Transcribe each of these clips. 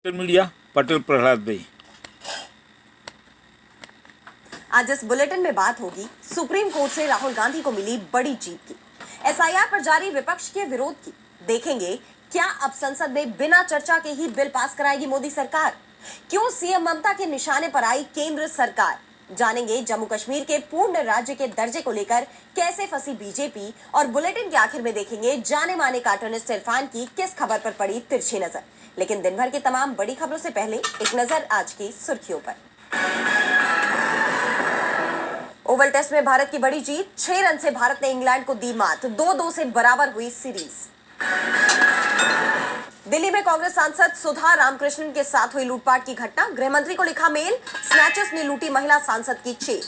Social media Patel Prahlad भाई। आज इस बुलेटिन में बात होगी सुप्रीम कोर्ट से राहुल गांधी को मिली बड़ी जीत की, एसआईआर पर जारी विपक्ष के विरोध की। देखेंगे क्या अब संसद में बिना चर्चा के ही बिल पास कराएगी मोदी सरकार, क्यों सीएम ममता के निशाने पर आई केंद्र सरकार। जानेंगे जम्मू कश्मीर के पूर्ण राज्य के दर्जे को लेकर कैसे फंसी बीजेपी, और बुलेटिन के आखिर में देखेंगे जाने माने कार्टूनिस्ट इरफान की किस खबर पर पड़ी तिरछी नजर। लेकिन दिन भर की तमाम बड़ी खबरों से पहले एक नजर आज की सुर्खियों पर। ओवल टेस्ट में भारत की बड़ी जीत, 6 रन से भारत ने इंग्लैंड को दी मात, 2-2 से बराबर हुई सीरीज। दिल्ली में कांग्रेस सांसद सुधा रामकृष्णन के साथ हुई लूटपाट की घटना, गृह मंत्री को लिखा मेल, स्नैचर्स ने लूटी महिला सांसद की चेन।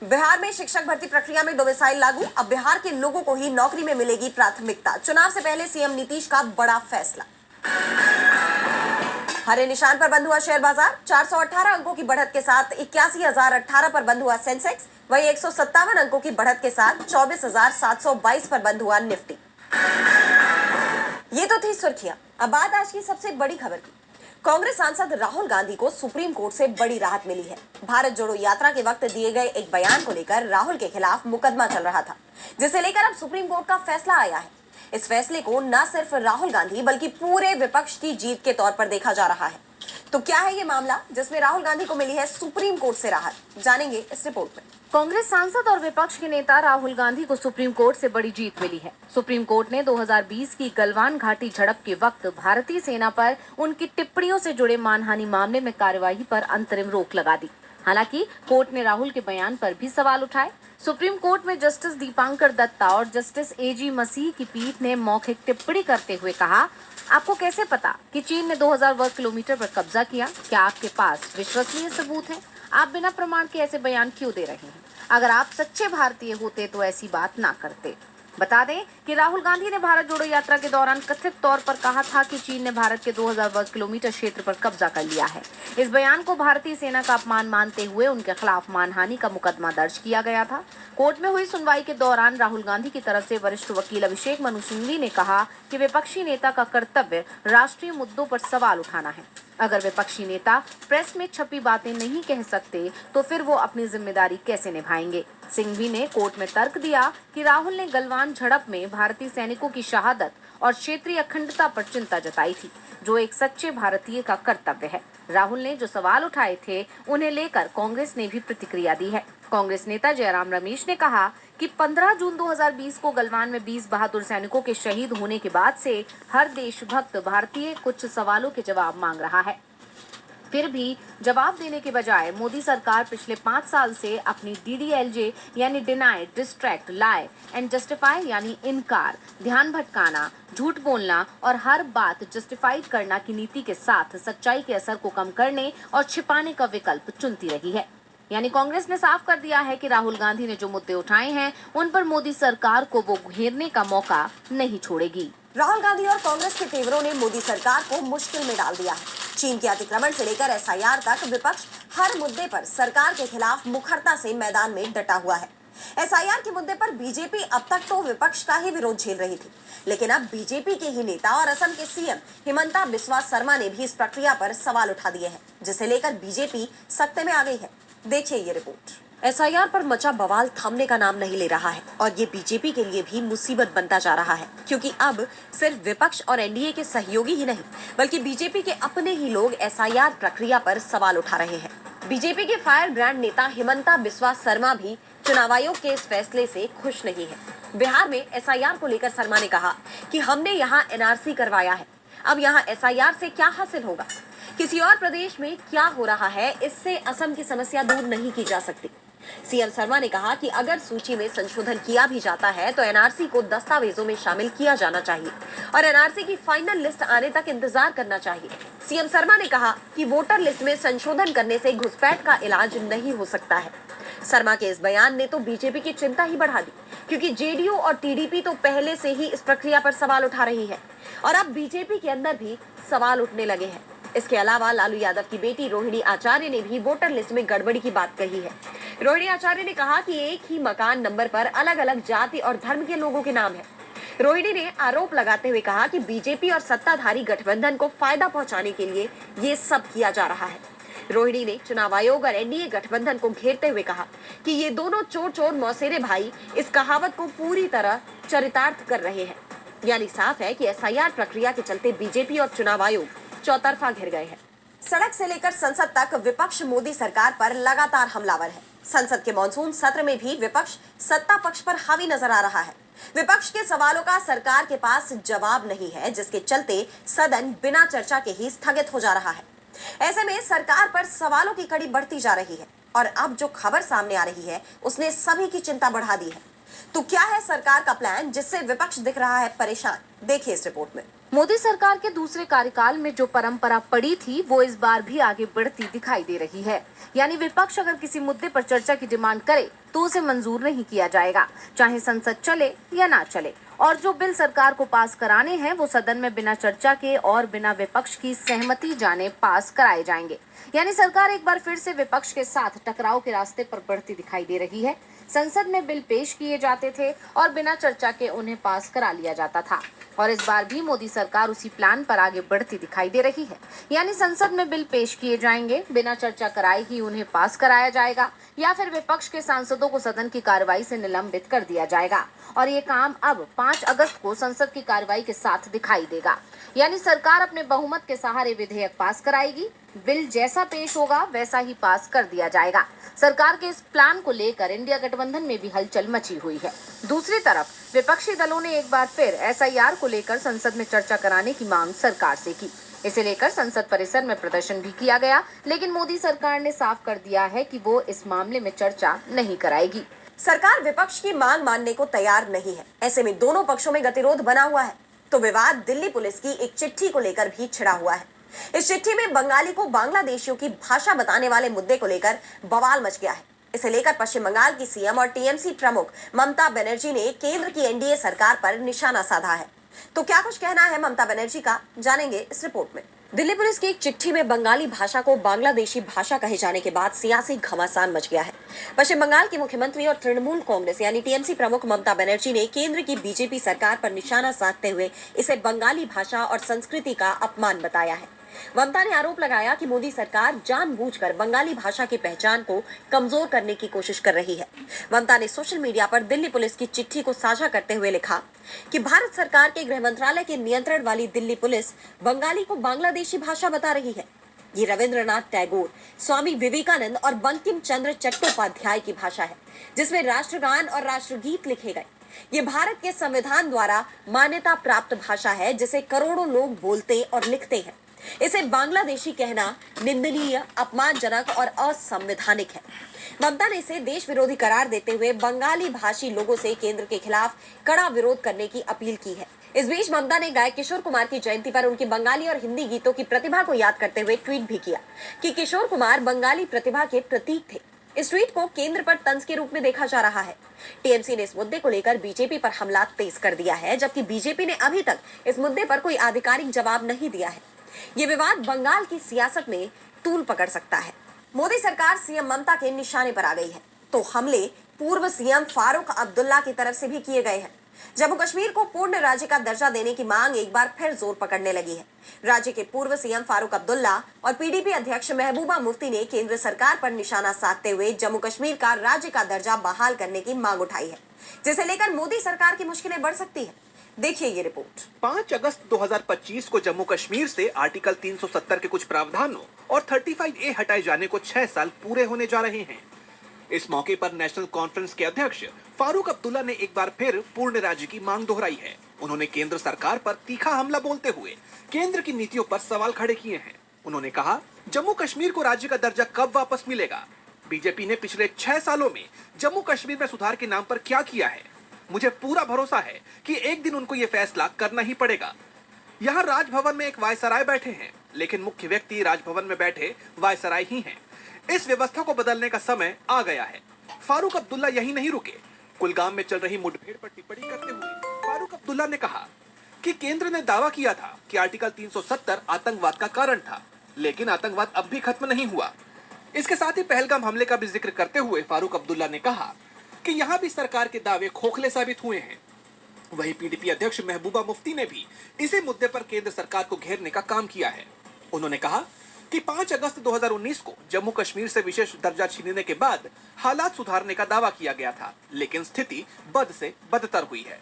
बिहार में शिक्षक भर्ती प्रक्रिया में डोमिसाइल लागू, अब बिहार के लोगों को ही नौकरी में मिलेगी प्राथमिकता, चुनाव से पहले सीएम नीतीश का बड़ा फैसला। हरे निशान पर बंद हुआ शेयर बाजार, 418 अंकों की बढ़त के साथ 81,018 पर बंद हुआ सेंसेक्स, वहीं 157 अंकों की बढ़त के साथ 24,722 पर बंद हुआ निफ्टी। ये तो थी सुर्खियां। अब बात आज की सबसे बड़ी खबर की। कांग्रेस सांसद राहुल गांधी को सुप्रीम कोर्ट से बड़ी राहत मिली है। भारत जोड़ो यात्रा के वक्त दिए गए एक बयान को लेकर राहुल के खिलाफ मुकदमा चल रहा था, जिसे लेकर अब सुप्रीम कोर्ट का फैसला आया है। इस फैसले को न सिर्फ राहुल गांधी बल्कि पूरे विपक्ष की जीत के तौर पर देखा जा रहा है। तो क्या है ये मामला जिसमें राहुल गांधी को मिली है सुप्रीम कोर्ट से राहत, जानेंगे इस रिपोर्ट में। कांग्रेस सांसद और विपक्ष के नेता राहुल गांधी को सुप्रीम कोर्ट से बड़ी जीत मिली है। सुप्रीम कोर्ट ने 2020 की गलवान घाटी झड़प के वक्त भारतीय सेना पर उनकी टिप्पणियों से जुड़े मानहानि मामले में कार्यवाही पर अंतरिम रोक लगा दी। हालांकि कोर्ट ने राहुल के बयान पर भी सवाल उठाए। सुप्रीम कोर्ट में जस्टिस दीपांकर दत्ता और जस्टिस एजी मसीह की पीठ ने मौखिक टिप्पणी करते हुए कहा, आपको कैसे पता कि चीन ने 2000 वर्ग किलोमीटर पर कब्जा किया? क्या आपके पास विश्वसनीय सबूत है? आप बिना प्रमाण के ऐसे बयान क्यों दे रहे हैं? अगर आप सच्चे भारतीय होते तो ऐसी बात ना करते। बता दें कि राहुल गांधी ने भारत जोड़ो यात्रा के दौरान कथित तौर पर कहा था कि चीन ने भारत के 2000 वर्ग किलोमीटर क्षेत्र पर कब्जा कर लिया है। इस बयान को भारतीय सेना का अपमान मानते हुए उनके खिलाफ मानहानि का मुकदमा दर्ज किया गया था। कोर्ट में हुई सुनवाई के दौरान राहुल गांधी की तरफ से वरिष्ठ वकील अभिषेक मनु सिंघवी ने कहा कि विपक्षी नेता का कर्तव्य राष्ट्रीय मुद्दों पर सवाल उठाना है। अगर विपक्षी नेता प्रेस में छपी बातें नहीं कह सकते तो फिर वो अपनी जिम्मेदारी कैसे निभाएंगे? सिंघवी ने कोर्ट में तर्क दिया कि राहुल ने गलवान झड़प में भारतीय सैनिकों की शहादत और क्षेत्रीय अखंडता पर चिंता जताई थी, जो एक सच्चे भारतीय का कर्तव्य है। राहुल ने जो सवाल उठाए थे उन्हें लेकर कांग्रेस ने भी प्रतिक्रिया दी है। कांग्रेस नेता जयराम रमेश ने कहा कि 15 जून 2020 को गलवान में 20 बहादुर सैनिकों के शहीद होने के बाद से हर देशभक्त भारतीय कुछ सवालों के जवाब मांग रहा है। फिर भी जवाब देने के बजाय मोदी सरकार पिछले 5 साल से अपनी DDLJ यानी deny, distract, lie and justify यानी इनकार, ध्यान भटकाना, झूठ बोलना और हर बात जस्टिफाई करना की नीति के साथ सच्चाई के असर को कम करने और छिपाने का विकल्प चुनती रही है। यानी कांग्रेस ने साफ कर दिया है कि राहुल गांधी ने जो मुद्दे उठाए हैं उन पर मोदी सरकार को वो घेरने का मौका नहीं छोड़ेगी। राहुल गांधी और कांग्रेस के तेवरों ने मोदी सरकार को मुश्किल में डाल दिया है। चीन के अतिक्रमण से लेकर एसआईआर तक विपक्ष हर मुद्दे पर सरकार के खिलाफ मुखरता से मैदान में डटा हुआ है। एसआईआर के मुद्दे पर बीजेपी अब तक तो विपक्ष का ही विरोध झेल रही थी, लेकिन अब बीजेपी के ही नेता और असम के सीएम हिमंता बिस्वा शर्मा ने भी इस प्रक्रिया पर सवाल उठा दिए हैं, जिसे लेकर बीजेपी सत्ते में आ गई है। देखिए ये रिपोर्ट। एसआईआर पर मचा बवाल थमने का नाम नहीं ले रहा है और ये बीजेपी के लिए भी मुसीबत बनता जा रहा है, क्योंकि अब सिर्फ विपक्ष और एनडीए के सहयोगी ही नहीं बल्कि बीजेपी के अपने ही लोग एसआईआर प्रक्रिया पर सवाल उठा रहे हैं। बीजेपी के फायर ब्रांड नेता हिमंता बिस्वा शर्मा भी चुनाव आयोग के इस फैसले से खुश नहीं है। बिहार में एसआईआर को लेकर शर्मा ने कहा कि हमने यहाँ एनआरसी करवाया है, अब यहाँ एसआईआर से क्या हासिल होगा? किसी और प्रदेश में क्या हो रहा है, इससे असम की समस्या दूर नहीं की जा सकती। सीएम शर्मा ने कहा कि अगर सूची में संशोधन किया भी जाता है तो एनआरसी को दस्तावेजों में शामिल किया जाना चाहिए और एनआरसी की फाइनल लिस्ट आने तक इंतजार करना चाहिए। सीएम शर्मा ने कहा कि वोटर लिस्ट में संशोधन करने से घुसपैठ का इलाज नहीं हो सकता है। शर्मा के इस बयान ने तो बीजेपी की चिंता ही बढ़ा दी, क्योंकि जेडीयू और टीडीपी तो पहले से ही इस प्रक्रिया पर सवाल उठा रही है और अब बीजेपी के अंदर भी सवाल उठने लगे हैं। इसके अलावा लालू यादव की बेटी रोहिणी आचार्य ने भी वोटर लिस्ट में गड़बड़ी की बात कही है। रोहिणी आचार्य ने कहा कि एक ही मकान नंबर पर अलग अलग जाति और धर्म के लोगों के नाम है। रोहिणी ने आरोप लगाते हुए कहा कि बीजेपी और सत्ताधारी गठबंधन को फायदा पहुंचाने के लिए ये सब किया जा रहा है। रोहिणी ने चुनाव आयोग और एनडीए गठबंधन को घेरते हुए कहा कि ये दोनों चोर चोर मौसेरे भाई इस कहावत को पूरी तरह चरितार्थ कर रहे हैं। यानी साफ है कि एसआईआर प्रक्रिया के चलते बीजेपी और चुनाव आयोग चौतरफा घिर गए हैं। सड़क से लेकर संसद तक विपक्ष मोदी सरकार पर लगातार हमलावर है। संसद के मॉनसून सत्र में भी विपक्ष सत्ता पक्ष पर हावी नजर आ रहा है। विपक्ष के सवालों का सरकार के पास जवाब नहीं है, जिसके चलते सदन बिना चर्चा के ही स्थगित हो जा रहा है। ऐसे में सरकार पर सवालों की कड़ी बढ़ती जा रही है और अब जो खबर सामने आ रही है उसने सभी की चिंता बढ़ा दी है। तो क्या है सरकार का प्लान जिससे विपक्ष दिख रहा है परेशान? देखिए इस रिपोर्ट में। मोदी सरकार के दूसरे कार्यकाल में जो परंपरा पड़ी थी वो इस बार भी आगे बढ़ती दिखाई दे रही है। यानी विपक्ष अगर किसी मुद्दे पर चर्चा की डिमांड करे तो उसे मंजूर नहीं किया जाएगा, चाहे संसद चले या ना चले। और जो बिल सरकार को पास कराने हैं वो सदन में बिना चर्चा के और बिना विपक्ष की सहमति जाने पास कराए जाएंगे। यानी सरकार एक बार फिर से विपक्ष के साथ टकराव के रास्ते पर बढ़ती दिखाई दे रही है। संसद में बिल पेश किए जाते थे और बिना चर्चा के उन्हें पास करा लिया जाता था और इस बार भी मोदी सरकार उसी प्लान पर आगे बढ़ती दिखाई दे रही है। यानी संसद में बिल पेश किए जाएंगे, बिना चर्चा कराए ही उन्हें पास कराया जाएगा या फिर विपक्ष के सांसदों को सदन की कार्रवाई से निलंबित कर दिया जाएगा। और ये काम अब 5 अगस्त को संसद की कार्रवाई के साथ दिखाई देगा। यानी सरकार अपने बहुमत के सहारे विधेयक पास कराएगी, बिल जैसा पेश होगा वैसा ही पास कर दिया जाएगा। सरकार के इस प्लान को लेकर इंडिया गठबंधन में भी हलचल मची हुई है। दूसरी तरफ विपक्षी दलों ने एक बार फिर एसआईआर को लेकर संसद में चर्चा कराने की मांग सरकार से की। इसे लेकर संसद परिसर में प्रदर्शन भी किया गया, लेकिन मोदी सरकार ने साफ कर दिया है कि वो इस मामले में चर्चा नहीं कराएगी। सरकार विपक्ष की मांग मानने को तैयार नहीं है। ऐसे में दोनों पक्षों में गतिरोध बना हुआ है। तो विवाद दिल्ली पुलिस की एक चिट्ठी को लेकर भी छिड़ा हुआ है। इस चिट्ठी में बंगाली को बांग्लादेशियों की भाषा बताने वाले मुद्दे को लेकर बवाल मच गया है। इसे लेकर पश्चिम बंगाल की सीएम और टीएमसी प्रमुख ममता बनर्जी ने केंद्र की एनडीए सरकार पर निशाना साधा है। तो क्या कुछ कहना है ममता बनर्जी का, जानेंगे इस रिपोर्ट में। दिल्ली पुलिस की एक चिट्ठी में बंगाली भाषा को बांग्लादेशी भाषा कहे जाने के बाद सियासी घमासान मच गया है। पश्चिम बंगाल की मुख्यमंत्री और तृणमूल कांग्रेस यानी टीएमसी प्रमुख ममता बनर्जी ने केंद्र की बीजेपी सरकार पर निशाना साधते हुए इसे बंगाली भाषा और संस्कृति का अपमान बताया है। ममता ने आरोप लगाया कि मोदी सरकार जानबूझकर बंगाली भाषा की पहचान को कमजोर करने की कोशिश कर रही है। ममता ने सोशल मीडिया पर दिल्ली पुलिस की चिट्ठी को साझा करते हुए लिखा कि भारत सरकार के गृह मंत्रालय के नियंत्रण वाली दिल्ली पुलिस बंगाली को बांग्लादेशी भाषा बता रही है। ये रविंद्रनाथ टैगोर, स्वामी विवेकानंद और बंकिम चंद्र चट्टोपाध्याय की भाषा है, जिसमें राष्ट्रगान और राष्ट्रगीत लिखे गए। ये भारत के संविधान द्वारा मान्यता प्राप्त भाषा है, जिसे करोड़ों लोग बोलते और लिखते हैं। इसे बांग्लादेशी कहना निंदनीय, अपमानजनक और असंवैधानिक है। ममता ने इसे देश विरोधी करार देते हुए बंगाली भाषी लोगों से केंद्र के खिलाफ कड़ा विरोध करने की अपील की है। इस बीच ममता ने गायक किशोर कुमार की जयंती पर उनकी बंगाली और हिंदी गीतों की प्रतिभा को याद करते हुए ट्वीट भी किया कि किशोर कुमार बंगाली प्रतिभा के प्रतीक थे। इस ट्वीट को केंद्र पर तंज के रूप में देखा जा रहा है। टीएमसी ने इस मुद्दे को लेकर बीजेपी पर हमला तेज कर दिया है, जबकि बीजेपी ने अभी तक इस मुद्दे पर कोई आधिकारिक जवाब नहीं दिया है। ये विवाद बंगाल की सियासत में तूल पकड़ सकता है। मोदी सरकार सीएम ममता के निशाने पर आ गई है, तो हमले पूर्व सीएम फारूक अब्दुल्ला की तरफ से भी किए गए हैं। जम्मू कश्मीर को पूर्ण राज्य का दर्जा देने की मांग एक बार फिर जोर पकड़ने लगी है। राज्य के पूर्व सीएम फारूक अब्दुल्ला और पीडीपी अध्यक्ष महबूबा मुफ्ती ने केंद्र सरकार पर निशाना साधते हुए जम्मू कश्मीर का राज्य का दर्जा बहाल करने की मांग उठाई है, जिसे लेकर मोदी सरकार की मुश्किलें बढ़ सकती है। देखिए ये रिपोर्ट। 5 अगस्त 2025 को जम्मू कश्मीर से आर्टिकल 370 के कुछ प्रावधानों और 35A हटाए जाने को 6 साल पूरे होने जा रहे हैं। इस मौके पर नेशनल कॉन्फ्रेंस के अध्यक्ष फारूक अब्दुल्ला ने एक बार फिर पूर्ण राज्य की मांग दोहराई है। उन्होंने केंद्र सरकार पर तीखा हमला बोलते हुए केंद्र की नीतियों पर सवाल खड़े किए हैं। उन्होंने कहा, जम्मू कश्मीर को राज्य का दर्जा कब वापस मिलेगा? बीजेपी ने पिछले 6 सालों में जम्मू कश्मीर में सुधार के नाम पर क्या किया है? मुझे पूरा भरोसा है कि एक दिन उनको ये फैसला करना ही पड़ेगा। यहाँ राजभवन में एक वायसराय बैठे हैं, लेकिन मुख्य व्यक्ति राजभवन में बैठे वायसराय ही हैं। इस व्यवस्था को बदलने का समय आ गया है। फारूक अब्दुल्ला यही नहीं रुके। कुलगाम में चल रही मुठभेड़ पर टिप्पणी करते हुए फारूक अब्दुल्ला ने कहा कि केंद्र ने दावा किया था कि आर्टिकल 370 आतंकवाद का कारण था, लेकिन आतंकवाद अब भी खत्म नहीं हुआ। इसके साथ ही पहलगाम हमले का भी जिक्र करते हुए फारूक अब्दुल्ला ने कहा कि यहाँ भी सरकार के दावे खोखले साबित हुए हैं। वहीं पीडीपी अध्यक्ष महबूबा मुफ्ती ने भी इसी मुद्दे पर केंद्र सरकार को घेरने का काम किया है। उन्होंने कहा कि 5 अगस्त 2019 को जम्मू कश्मीर से विशेष दर्जा छीनने के बाद हालात सुधारने का दावा किया गया था, लेकिन स्थिति बद से बदतर हुई है।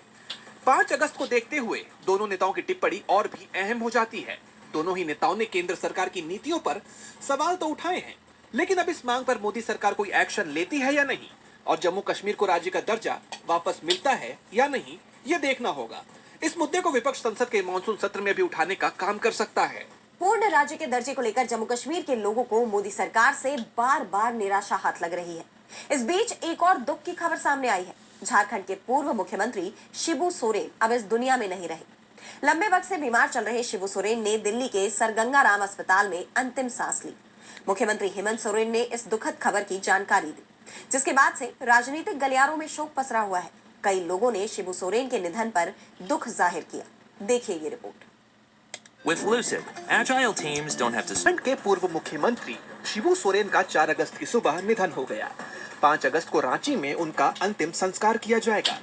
5 अगस्त को देखते हुए दोनों नेताओं की टिप्पणी और भी अहम हो जाती है। दोनों ही नेताओं ने केंद्र सरकार की नीतियों पर सवाल तो उठाए हैं, लेकिन अब इस मांग पर मोदी सरकार कोई एक्शन लेती है या नहीं, और जम्मू कश्मीर को राज्य का दर्जा वापस मिलता है या नहीं, ये देखना होगा। इस मुद्दे को विपक्ष संसद के मानसून सत्र में भी उठाने का काम कर सकता है। पूर्ण राज्य के दर्जे को लेकर जम्मू कश्मीर के लोगों को मोदी सरकार से बार बार निराशा हाथ लग रही है। इस बीच एक और दुख की खबर सामने आई है। झारखंड के पूर्व मुख्यमंत्री शिबू सोरेन अब इस दुनिया में नहीं रहे। लंबे वक्त से बीमार चल रहे शिबू सोरेन ने दिल्ली के सर गंगा राम अस्पताल में अंतिम सांस ली। मुख्यमंत्री हेमंत सोरेन ने इस दुखद खबर की जानकारी दी, जिसके बाद से राजनीतिक गलियारों में शोक पसरा हुआ है। कई लोगों ने शिबू सोरेन के निधन पर दुख जाहिर किया। देखिए ये report. With Lucid, agile teams don't have to Jharkhand के पूर्व मुख्यमंत्री शिबू सोरेन का 4 अगस्त की सुबह निधन हो गया। 5 अगस्त को रांची में उनका अंतिम संस्कार किया जाएगा।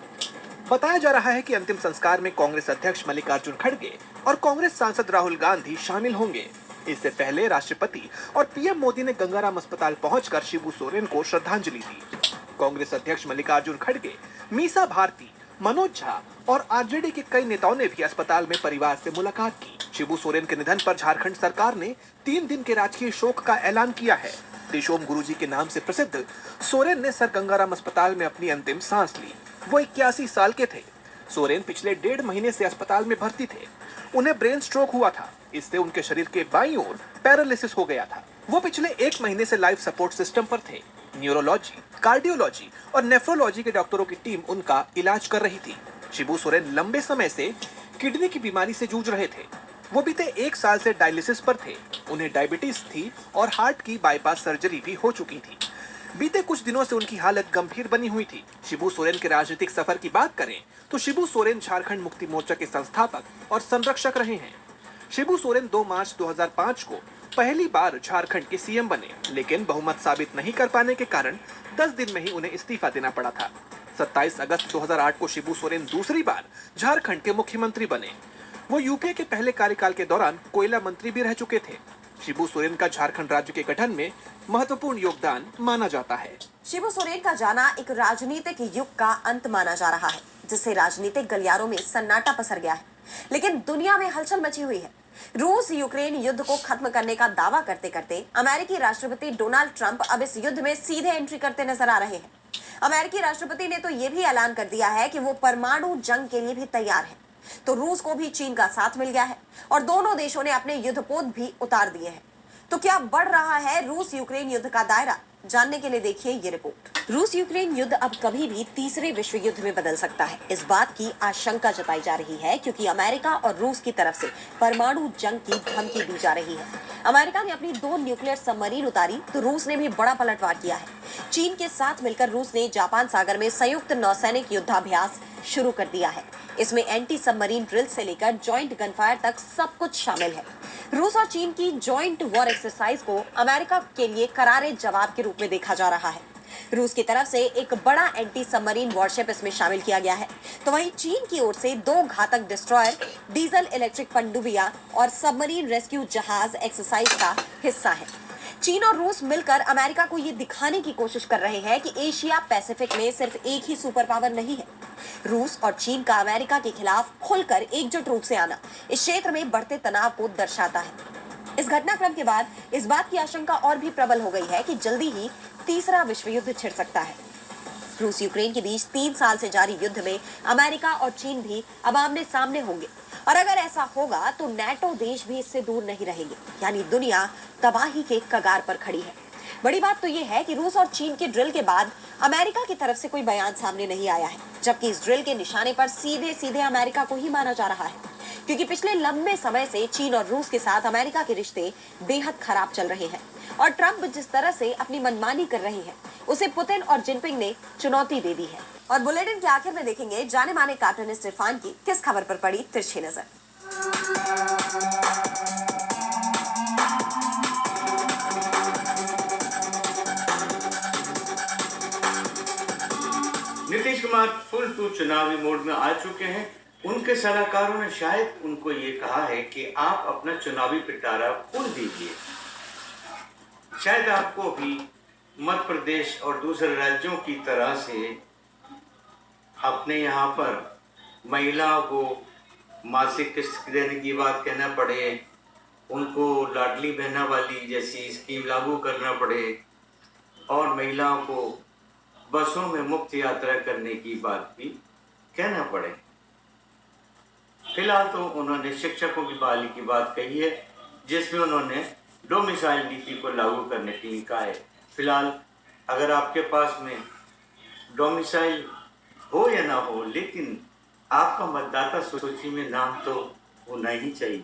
बताया जा रहा है कि अंतिम संस्कार में कांग्रेस अध्यक्ष मल्लिकार्जुन खड़गे और कांग्रेस सांसद राहुल गांधी शामिल होंगे। इससे पहले राष्ट्रपति और पीएम मोदी ने गंगाराम अस्पताल पहुंचकर शिबू सोरेन को श्रद्धांजलि दी। कांग्रेस अध्यक्ष मल्लिकार्जुन खड़गे, मीसा भारती, मनोज झा और आरजेडी के कई नेताओं ने भी अस्पताल में परिवार से मुलाकात की। शिबू सोरेन के निधन पर झारखंड सरकार ने 3 दिन के राजकीय शोक का ऐलान किया है। देशोम गुरुजी के नाम से प्रसिद्ध सोरेन ने सर गंगाराम अस्पताल में अपनी अंतिम सांस ली। वो 81 साल के थे। सोरेन पिछले 1.5 महीने से अस्पताल में भर्ती थे। उन्हें ब्रेन स्ट्रोक हुआ था। इससे उनके शरीर के बाईं ओर पैरालिसिस हो गया था। वो पिछले 1 महीने से लाइफ सपोर्ट सिस्टम पर थे। न्यूरोलॉजी, कार्डियोलॉजी और नेफ्रोलॉजी के डॉक्टरों की टीम उनका इलाज कर रही थी। शिबू सोरेन लंबे समय से किडनी की बीमारी से जूझ रहे थे। वो बीते 1 साल से डायलिसिस पर थे। उन्हें डायबिटीज थी और हार्ट की बाईपास सर्जरी भी हो चुकी थी। बीते कुछ दिनों से उनकी हालत गंभीर बनी हुई थी। शिबू सोरेन के राजनीतिक सफर की बात करें तो शिबू सोरेन झारखंड मुक्ति मोर्चा के संस्थापक और संरक्षक रहे हैं। शिबू सोरेन 2 मार्च 2005 को पहली बार झारखंड के सीएम बने, लेकिन बहुमत साबित नहीं कर पाने के कारण 10 दिन में ही उन्हें इस्तीफा देना पड़ा था। 27 अगस्त 2008 को शिबू सोरेन दूसरी बार झारखंड के मुख्यमंत्री बने। वो यूपीए के पहले कार्यकाल के दौरान कोयला मंत्री भी रह चुके थे। शिबू सोरेन का झारखंड राज्य के गठन में महत्वपूर्ण योगदान माना जाता है। शिबू सोरेन का जाना एक राजनीतिक युग का अंत माना जा रहा है, जिससे राजनीतिक गलियारों में सन्नाटा पसर गया है। लेकिन दुनिया में हलचल मची हुई है। रूस यूक्रेन युद्ध को खत्म करने का दावा करते करते अमेरिकी राष्ट्रपति डोनाल्ड ट्रंप अब इस युद्ध में सीधे एंट्री करते नजर आ रहे हैं। अमेरिकी राष्ट्रपति ने तो यह भी ऐलान कर दिया है कि वो परमाणु जंग के लिए भी तैयार है। तो रूस को भी चीन का साथ मिल गया है और दोनों देशों ने अपने युद्धपोत भी उतार दिए हैं। तो क्या बढ़ रहा है रूस यूक्रेन युद्ध का दायरा? जानने के लिए देखिए ये रिपोर्ट। रूस यूक्रेन युद्ध अब कभी भी तीसरे विश्व युद्ध में बदल सकता है, इस बात की आशंका जताई जा रही है, क्योंकि अमेरिका और रूस की तरफ से परमाणु जंग की धमकी दी जा रही है। अमेरिका ने अपनी 2 न्यूक्लियर सबमरीन उतारी तो रूस ने भी बड़ा पलटवार किया है। चीन के साथ मिलकर रूस ने जापान सागर में संयुक्त नौसैनिक युद्धाभ्यास शुरू कर दिया है। इसमें एंटी सबमरीन ड्रिल से लेकर जॉइंट गनफायर तक सब कुछ शामिल है। रूस और चीन की जॉइंट वॉर एक्सरसाइज को अमेरिका के लिए करारे जवाब के रूप में देखा जा रहा है। रूस की तरफ से एक बड़ा एंटी सबमरीन वॉरशिप इसमें शामिल किया गया है, तो वहीं चीन की ओर से 2 घातक डिस्ट्रॉयर, डीजल इलेक्ट्रिक पनडुब्बियां और सबमरीन रेस्क्यू जहाज एक्सरसाइज का हिस्सा है। चीन और रूस मिलकर अमेरिका को ये दिखाने की कोशिश कर रहे हैं कि एशिया पैसिफिक में सिर्फ एक ही सुपर पावर नहीं है। रूस और चीन का अमेरिका के खिलाफ खुलकर एकजुट रूप से आना इस क्षेत्र में बढ़ते तनाव को दर्शाता है। इस घटनाक्रम के बाद इस बात की आशंका और भी प्रबल हो गई है कि जल्दी ही तीसरा विश्व युद्ध छिड़ सकता है। रूस यूक्रेन के बीच 3 साल से जारी युद्ध में अमेरिका और चीन भी अब आमने सामने होंगे, और अगर ऐसा होगा तो नाटो देश भी इससे दूर नहीं रहेंगे। यानी दुनिया तबाही के कगार पर खड़ी है। बड़ी बात तो यह है कि रूस और चीन के ड्रिल के बाद अमेरिका की तरफ से कोई बयान सामने नहीं आया है, जबकि इस ड्रिल के निशाने पर सीधे सीधे अमेरिका को ही माना जा रहा है, क्योंकि पिछले लंबे समय से चीन और रूस के साथ अमेरिका के रिश्ते बेहद खराब चल रहे हैं और ट्रंप जिस तरह से अपनी मनमानी कर रहे हैं उसे पुतिन और जिनपिंग ने चुनौती दे दी है। और बुलेटिन के आखिर में देखेंगे जाने माने कार्टूनिस्ट इरफान की किस खबर पर पड़ी तिरछी नजर। नीतीश कुमार फुल टू चुनावी मोड में आ चुके हैं। उनके सलाहकारों ने शायद उनको ये कहा है कि आप अपना चुनावी पिटारा खोल दीजिए। शायद आपको भी मध्य प्रदेश और दूसरे राज्यों की तरह से अपने यहाँ पर महिलाओं को मासिक किस्त देने की बात कहना पड़े, उनको लाडली बहना वाली जैसी स्कीम लागू करना पड़े और महिलाओं को बसों में मुफ्त यात्रा करने की बात भी कहना पड़े। फिलहाल तो उन्होंने शिक्षकों की बहाली की बात कही है, जिसमें उन्होंने डोमिसाइल नीति को लागू करने के लिए कहा है। फिलहाल अगर आपके पास में डोमिसाइल हो या ना हो, लेकिन आपका मतदाता सूची में नाम तो होना ही चाहिए।